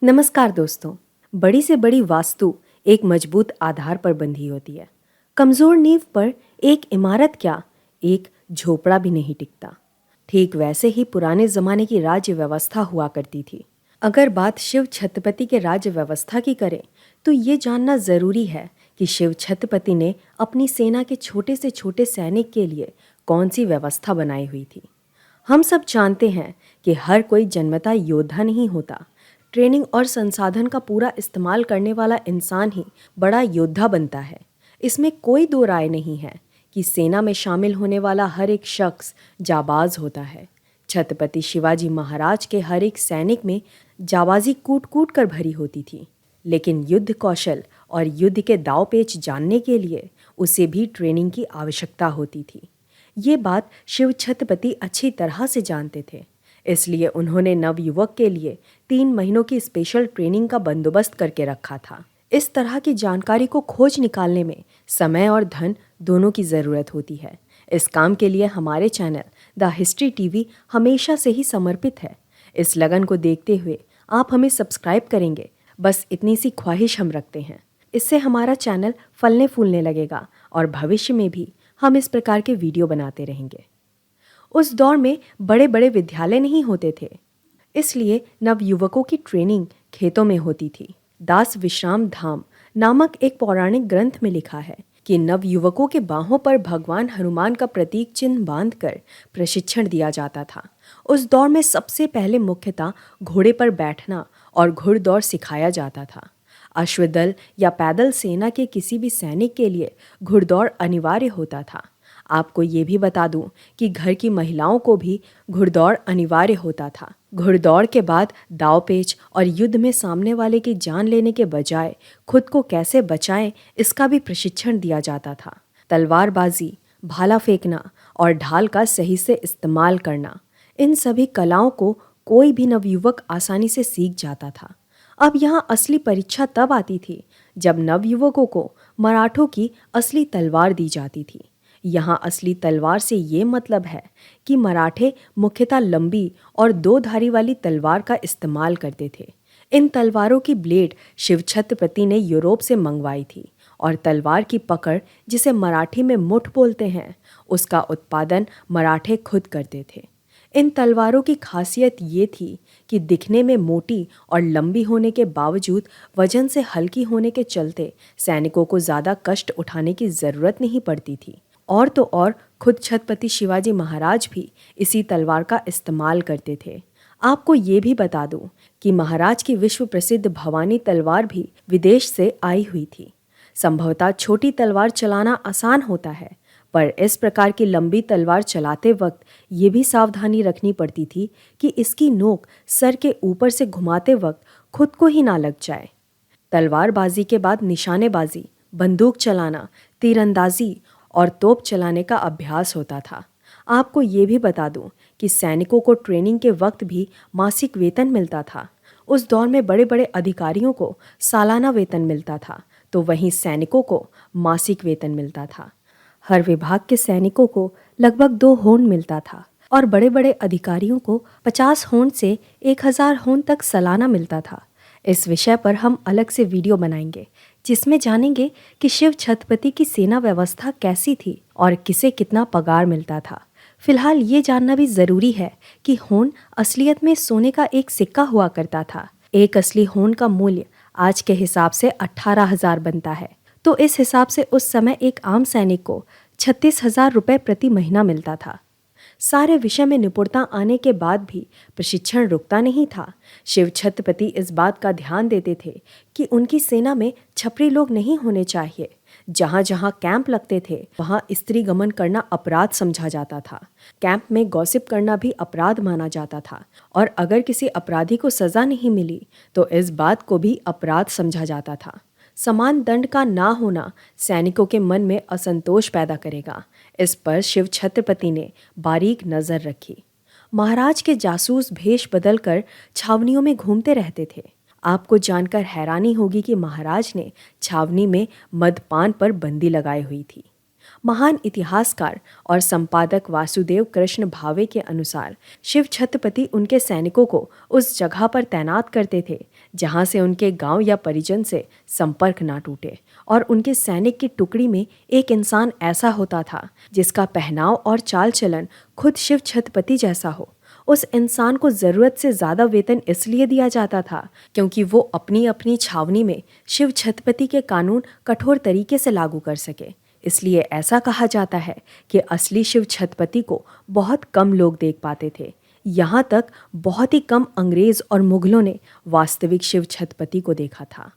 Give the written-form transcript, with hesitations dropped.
नमस्कार दोस्तों। बड़ी से बड़ी वास्तु एक मजबूत आधार पर बंधी होती है। कमजोर नींव पर एक इमारत क्या, एक झोपड़ा भी नहीं टिकता। ठीक वैसे ही पुराने जमाने की राज्य व्यवस्था हुआ करती थी। अगर बात शिव छत्रपति के राज्य व्यवस्था की करें तो ये जानना जरूरी है कि शिव छत्रपति ने अपनी सेना के छोटे से छोटे सैनिक के लिए कौन सी व्यवस्था बनाई हुई थी। हम सब जानते हैं कि हर कोई जन्मता योद्धा नहीं होता। ट्रेनिंग और संसाधन का पूरा इस्तेमाल करने वाला इंसान ही बड़ा योद्धा बनता है। इसमें कोई दो राय नहीं है कि सेना में शामिल होने वाला हर एक शख्स जाबाज होता है। छत्रपति शिवाजी महाराज के हर एक सैनिक में जाबाजी कूट कूट कर भरी होती थी, लेकिन युद्ध कौशल और युद्ध के दाव पेच जानने के लिए उसे भी ट्रेनिंग की आवश्यकता होती थी। ये बात शिव छत्रपति अच्छी तरह से जानते थे, इसलिए उन्होंने नवयुवक के लिए 3 महीनों की स्पेशल ट्रेनिंग का बंदोबस्त करके रखा था। इस तरह की जानकारी को खोज निकालने में समय और धन दोनों की ज़रूरत होती है। इस काम के लिए हमारे चैनल द हिस्ट्री टीवी हमेशा से ही समर्पित है। इस लगन को देखते हुए आप हमें सब्सक्राइब करेंगे, बस इतनी सी ख्वाहिश हम रखते हैं। इससे हमारा चैनल फलने फूलने लगेगा और भविष्य में भी हम इस प्रकार के वीडियो बनाते रहेंगे। उस दौर में बड़े बड़े विद्यालय नहीं होते थे, इसलिए नवयुवकों की ट्रेनिंग खेतों में होती थी। दास विश्राम धाम नामक एक पौराणिक ग्रंथ में लिखा है कि नवयुवकों के बाहों पर भगवान हनुमान का प्रतीक चिन्ह बांधकर प्रशिक्षण दिया जाता था। उस दौर में सबसे पहले मुख्यतः घोड़े पर बैठना और घुड़दौड़ सिखाया जाता था। अश्वदल या पैदल सेना के किसी भी सैनिक के लिए घुड़दौड़ अनिवार्य होता था। आपको ये भी बता दूं कि घर की महिलाओं को भी घुड़दौड़ अनिवार्य होता था। घुड़दौड़ के बाद दावपेच और युद्ध में सामने वाले की जान लेने के बजाय खुद को कैसे बचाएं, इसका भी प्रशिक्षण दिया जाता था। तलवारबाजी, भाला फेंकना और ढाल का सही से इस्तेमाल करना, इन सभी कलाओं को कोई भी नवयुवक आसानी से सीख जाता था। अब यहाँ असली परीक्षा तब आती थी जब नवयुवकों को मराठों की असली तलवार दी जाती थी। यहाँ असली तलवार से ये मतलब है कि मराठे मुख्यतः लंबी और 2 धारी वाली तलवार का इस्तेमाल करते थे। इन तलवारों की ब्लेड शिव छत्रपति ने यूरोप से मंगवाई थी और तलवार की पकड़, जिसे मराठी में मुठ बोलते हैं, उसका उत्पादन मराठे खुद करते थे। इन तलवारों की खासियत ये थी कि दिखने में मोटी और लंबी होने के बावजूद वजन से हल्की होने के चलते सैनिकों को ज़्यादा कष्ट उठाने की ज़रूरत नहीं पड़ती थी। और तो और खुद छत्रपति शिवाजी महाराज भी इसी तलवार का इस्तेमाल करते थे। आपको ये भी बता दूं कि महाराज की विश्व प्रसिद्ध भवानी तलवार भी विदेश से आई हुई थी। संभवतः छोटी तलवार चलाना आसान होता है, पर इस प्रकार की लंबी तलवार चलाते वक्त ये भी सावधानी रखनी पड़ती थी कि इसकी नोक सर के ऊपर से घुमाते वक्त खुद को ही ना लग जाए। तलवारबाजी के बाद निशानेबाजी, बंदूक चलाना, तीरंदाजी और तोप चलाने का अभ्यास होता था। आपको ये भी बता दूं कि सैनिकों को ट्रेनिंग के वक्त भी मासिक वेतन मिलता था। उस दौर में बड़े बड़े अधिकारियों को सालाना वेतन मिलता था, तो वहीं सैनिकों को मासिक वेतन मिलता था। हर विभाग के सैनिकों को लगभग 2 होंड मिलता था और बड़े बड़े अधिकारियों को 50 होंड से 1000 होंड तक सालाना मिलता था। इस विषय पर हम अलग से वीडियो बनाएंगे, जिसमें जानेंगे कि शिव छत्रपति की सेना व्यवस्था कैसी थी और किसे कितना पगार मिलता था। फिलहाल ये जानना भी ज़रूरी है कि होंड असलियत में सोने का एक सिक्का हुआ करता था। एक असली होंड का मूल्य आज के हिसाब से 18,000 बनता है, तो इस हिसाब से उस समय एक आम सैनिक को 36,000 रुपये प्रति महीना मिलता था। सारे विषय में निपुणता आने के बाद भी प्रशिक्षण रुकता नहीं था। शिव छत्रपति इस बात का ध्यान देते थे कि उनकी सेना में छपरी लोग नहीं होने चाहिए। जहाँ जहाँ कैंप लगते थे वहाँ स्त्री गमन करना अपराध समझा जाता था। कैंप में गॉसिप करना भी अपराध माना जाता था और अगर किसी अपराधी को सज़ा नहीं मिली तो इस बात को भी अपराध समझा जाता था। समान दंड का ना होना सैनिकों के मन में असंतोष पैदा करेगा। इस पर शिव छत्रपति ने बारीक नज़र रखी। महाराज के जासूस भेष बदलकर छावनियों में घूमते रहते थे। आपको जानकर हैरानी होगी कि महाराज ने छावनी में मदपान पर बंदी लगाई हुई थी। महान इतिहासकार और संपादक वासुदेव कृष्ण भावे के अनुसार शिव छत्रपति उनके सैनिकों को उस जगह पर तैनात करते थे जहाँ से उनके गांव या परिजन से संपर्क ना टूटे। और उनके सैनिक की टुकड़ी में एक इंसान ऐसा होता था जिसका पहनाव और चाल चलन खुद शिव छत्रपति जैसा हो। उस इंसान को ज़रूरत से ज़्यादा वेतन इसलिए दिया जाता था क्योंकि वो अपनी अपनी छावनी में शिव छत्रपति के कानून कठोर तरीके से लागू कर सके। इसलिए ऐसा कहा जाता है कि असली शिव छत्रपति को बहुत कम लोग देख पाते थे। यहाँ तक बहुत ही कम अंग्रेज और मुगलों ने वास्तविक शिव छत्रपति को देखा था।